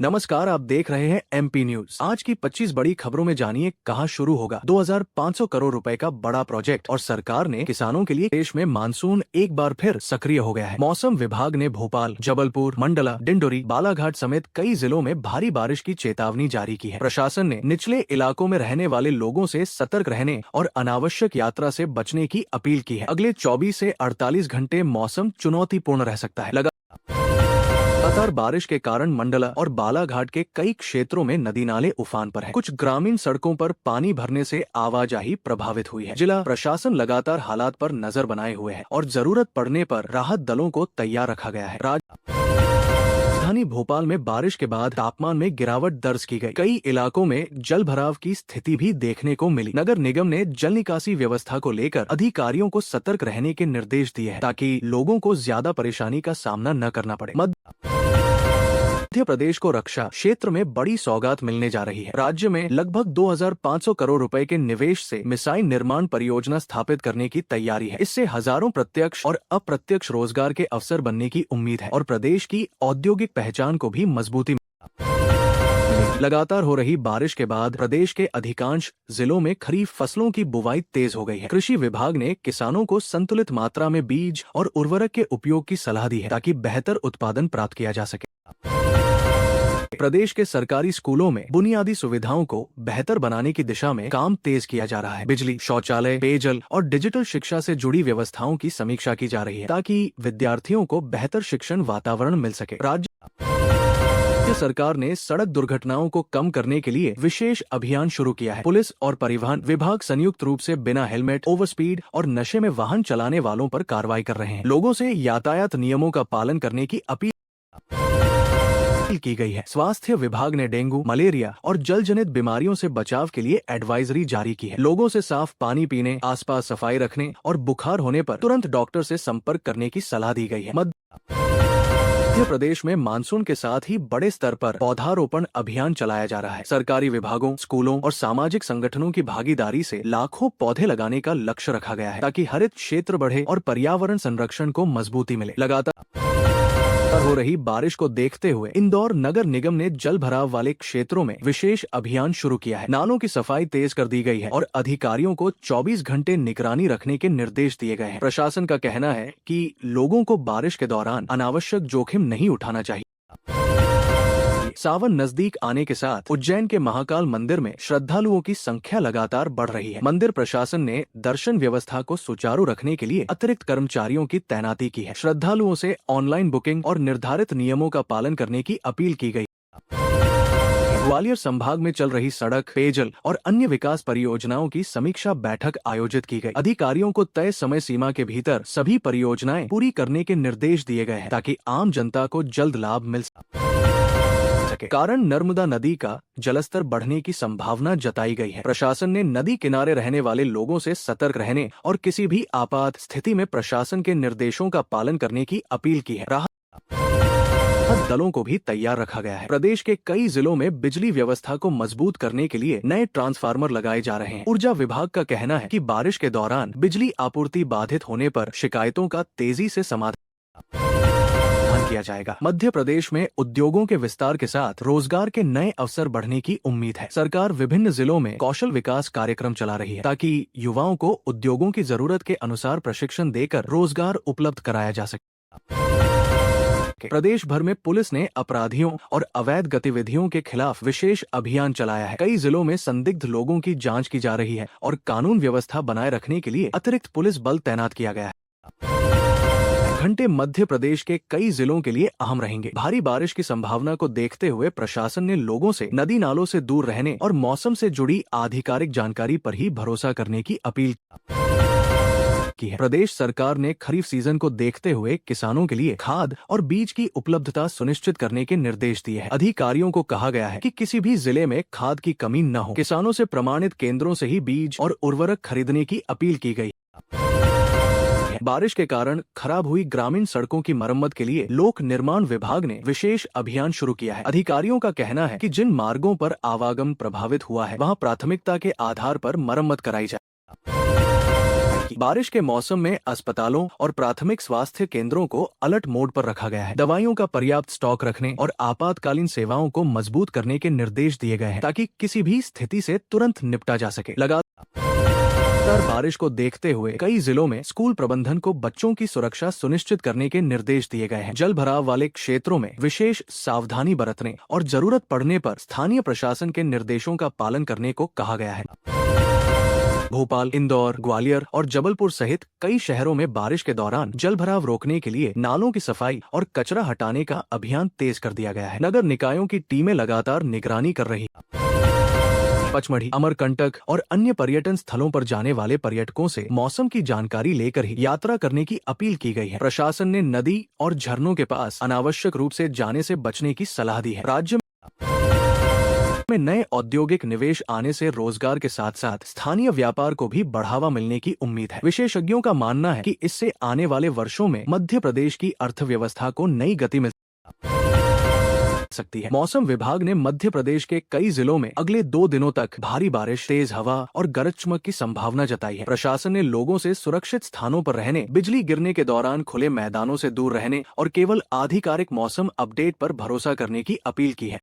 नमस्कार, आप देख रहे हैं एमपी न्यूज। आज की 25 बड़ी खबरों में जानिए कहां शुरू होगा 2500 करोड़ रुपए का बड़ा प्रोजेक्ट और सरकार ने किसानों के लिए। देश में मानसून एक बार फिर सक्रिय हो गया है। मौसम विभाग ने भोपाल, जबलपुर, मंडला, डिंडोरी, बालाघाट समेत कई जिलों में भारी बारिश की चेतावनी जारी की है। प्रशासन ने निचले इलाकों में रहने वाले लोगों से सतर्क रहने और अनावश्यक यात्रा से बचने की अपील की है। अगले 24 से 48 घंटे मौसम चुनौतीपूर्ण रह सकता है। लगातार बारिश के कारण मंडला और बालाघाट के कई क्षेत्रों में नदी नाले उफान पर हैं। कुछ ग्रामीण सड़कों पर पानी भरने से आवाजाही प्रभावित हुई है। जिला प्रशासन लगातार हालात पर नजर बनाए हुए है और जरूरत पड़ने पर राहत दलों को तैयार रखा गया है। राजधानी भोपाल में बारिश के बाद तापमान में गिरावट दर्ज की गई। कई इलाकों में जल भराव की स्थिति भी देखने को मिली। नगर निगम ने जल निकासी व्यवस्था को लेकर अधिकारियों को सतर्क रहने के निर्देश दिए हैं ताकि लोगों को ज्यादा परेशानी का सामना न करना पड़े। मध्य प्रदेश को रक्षा क्षेत्र में बड़ी सौगात मिलने जा रही है। राज्य में लगभग 2500 करोड़ रुपए के निवेश से मिसाइल निर्माण परियोजना स्थापित करने की तैयारी है। इससे हजारों प्रत्यक्ष और अप्रत्यक्ष रोजगार के अवसर बनने की उम्मीद है और प्रदेश की औद्योगिक पहचान को भी मजबूती मिलेगी। लगातार हो रही बारिश के बाद प्रदेश के अधिकांश जिलों में खरीफ फसलों की बुवाई तेज हो गई है। कृषि विभाग ने किसानों को संतुलित मात्रा में बीज और उर्वरक के उपयोग की सलाह दी है ताकि बेहतर उत्पादन प्राप्त किया जा सके। प्रदेश के सरकारी स्कूलों में बुनियादी सुविधाओं को बेहतर बनाने की दिशा में काम तेज किया जा रहा है। बिजली, शौचालय, पेयजल और डिजिटल शिक्षा से जुड़ी व्यवस्थाओं की समीक्षा की जा रही है ताकि विद्यार्थियों को बेहतर शिक्षण वातावरण मिल सके। राज्य सरकार ने सड़क दुर्घटनाओं को कम करने के लिए विशेष अभियान शुरू किया है। पुलिस और परिवहन विभाग संयुक्त रूप से बिना हेलमेट, ओवर स्पीड और नशे में वाहन चलाने वालों पर कार्रवाई कर रहे हैं। लोगों से यातायात नियमों का पालन करने की अपील की गई है। स्वास्थ्य विभाग ने डेंगू, मलेरिया और जल जनित बीमारियों से बचाव के लिए एडवाइजरी जारी की है। लोगों से साफ पानी पीने, आसपास सफाई रखने और बुखार होने पर तुरंत डॉक्टर से संपर्क करने की सलाह दी गई है। मध्य प्रदेश में मानसून के साथ ही बड़े स्तर पर पौधारोपण अभियान चलाया जा रहा है। सरकारी विभागों, स्कूलों और सामाजिक संगठनों की भागीदारी से लाखों पौधे लगाने का लक्ष्य रखा गया है ताकि हरित क्षेत्र बढ़े और पर्यावरण संरक्षण को मजबूती मिले। लगातार हो रही बारिश को देखते हुए इंदौर नगर निगम ने जल भराव वाले क्षेत्रों में विशेष अभियान शुरू किया है। नालों की सफाई तेज कर दी गई है और अधिकारियों को 24 घंटे निगरानी रखने के निर्देश दिए गए हैं। प्रशासन का कहना है कि लोगों को बारिश के दौरान अनावश्यक जोखिम नहीं उठाना चाहिए। सावन नजदीक आने के साथ उज्जैन के महाकाल मंदिर में श्रद्धालुओं की संख्या लगातार बढ़ रही है। मंदिर प्रशासन ने दर्शन व्यवस्था को सुचारू रखने के लिए अतिरिक्त कर्मचारियों की तैनाती की है। श्रद्धालुओं से ऑनलाइन बुकिंग और निर्धारित नियमों का पालन करने की अपील की गई। ग्वालियर संभाग में चल रही सड़क, पेयजल और अन्य विकास परियोजनाओं की समीक्षा बैठक आयोजित की गई। अधिकारियों को तय समय सीमा के भीतर सभी परियोजनाएं पूरी करने के निर्देश दिए गए हैं ताकि आम जनता को जल्द लाभ मिल सके। कारण नर्मदा नदी का जलस्तर बढ़ने की संभावना जताई गई है। प्रशासन ने नदी किनारे रहने वाले लोगों से सतर्क रहने और किसी भी आपात स्थिति में प्रशासन के निर्देशों का पालन करने की अपील की है। राहत दलों को भी तैयार रखा गया है। प्रदेश के कई जिलों में बिजली व्यवस्था को मजबूत करने के लिए नए ट्रांसफार्मर लगाए जा रहे हैं। ऊर्जा विभाग का कहना है कि बारिश के दौरान बिजली आपूर्ति बाधित होने पर शिकायतों का तेजी से समाधान किया जाएगा। मध्य प्रदेश में उद्योगों के विस्तार के साथ रोजगार के नए अवसर बढ़ने की उम्मीद है। सरकार विभिन्न जिलों में कौशल विकास कार्यक्रम चला रही है ताकि युवाओं को उद्योगों की जरूरत के अनुसार प्रशिक्षण देकर रोजगार उपलब्ध कराया जा सके। प्रदेश भर में पुलिस ने अपराधियों और अवैध गतिविधियों के खिलाफ विशेष अभियान चलाया है। कई जिलों में संदिग्ध लोगों की जांच की जा रही है और कानून व्यवस्था बनाए रखने के लिए अतिरिक्त पुलिस बल तैनात किया गया है। घंटे मध्य प्रदेश के कई जिलों के लिए अहम रहेंगे। भारी बारिश की संभावना को देखते हुए प्रशासन ने लोगों से नदी नालों से दूर रहने और मौसम से जुड़ी आधिकारिक जानकारी पर ही भरोसा करने की अपील की है। प्रदेश सरकार ने खरीफ सीजन को देखते हुए किसानों के लिए खाद और बीज की उपलब्धता सुनिश्चित करने के निर्देश दिए हैं। अधिकारियों को कहा गया है कि किसी भी जिले में खाद की कमी न हो। किसानों से प्रमाणित केंद्रों से ही बीज और उर्वरक खरीदने की अपील की गई। बारिश के कारण खराब हुई ग्रामीण सड़कों की मरम्मत के लिए लोक निर्माण विभाग ने विशेष अभियान शुरू किया है। अधिकारियों का कहना है कि जिन मार्गों पर आवागमन प्रभावित हुआ है वहां प्राथमिकता के आधार पर मरम्मत कराई जाए। की। बारिश के मौसम में अस्पतालों और प्राथमिक स्वास्थ्य केंद्रों को अलर्ट मोड पर रखा गया है। दवाइयों का पर्याप्त स्टॉक रखने और आपातकालीन सेवाओं को मजबूत करने के निर्देश दिए गए हैं ताकि किसी भी स्थिति से तुरंत निपटा जा सके। लगातार बारिश को देखते हुए कई जिलों में स्कूल प्रबंधन को बच्चों की सुरक्षा सुनिश्चित करने के निर्देश दिए गए हैं। जल भराव वाले क्षेत्रों में विशेष सावधानी बरतने और जरूरत पड़ने पर स्थानीय प्रशासन के निर्देशों का पालन करने को कहा गया है। भोपाल, इंदौर, ग्वालियर और जबलपुर सहित कई शहरों में बारिश के दौरान जल भराव रोकने के लिए नालों की सफाई और कचरा हटाने का अभियान तेज कर दिया गया है। नगर निकायों की टीमें लगातार निगरानी कर रही हैं। पचमढ़ी, अमरकंटक और अन्य पर्यटन स्थलों पर जाने वाले पर्यटकों से मौसम की जानकारी लेकर ही यात्रा करने की अपील की गई है। प्रशासन ने नदी और झरनों के पास अनावश्यक रूप से जाने से बचने की सलाह दी है। राज्य में नए औद्योगिक निवेश आने से रोजगार के साथ साथ स्थानीय व्यापार को भी बढ़ावा मिलने की उम्मीद है। विशेषज्ञों का मानना है कि इससे आने वाले वर्षों में मध्य प्रदेश की अर्थव्यवस्था को नई गति मिल सकती है। मौसम विभाग ने मध्य प्रदेश के कई जिलों में अगले 2 दिनों तक भारी बारिश, तेज हवा और गरज चमक की संभावना जताई है। प्रशासन ने लोगों से सुरक्षित स्थानों पर रहने, बिजली गिरने के दौरान खुले मैदानों से दूर रहने और केवल आधिकारिक मौसम अपडेट पर भरोसा करने की अपील की है।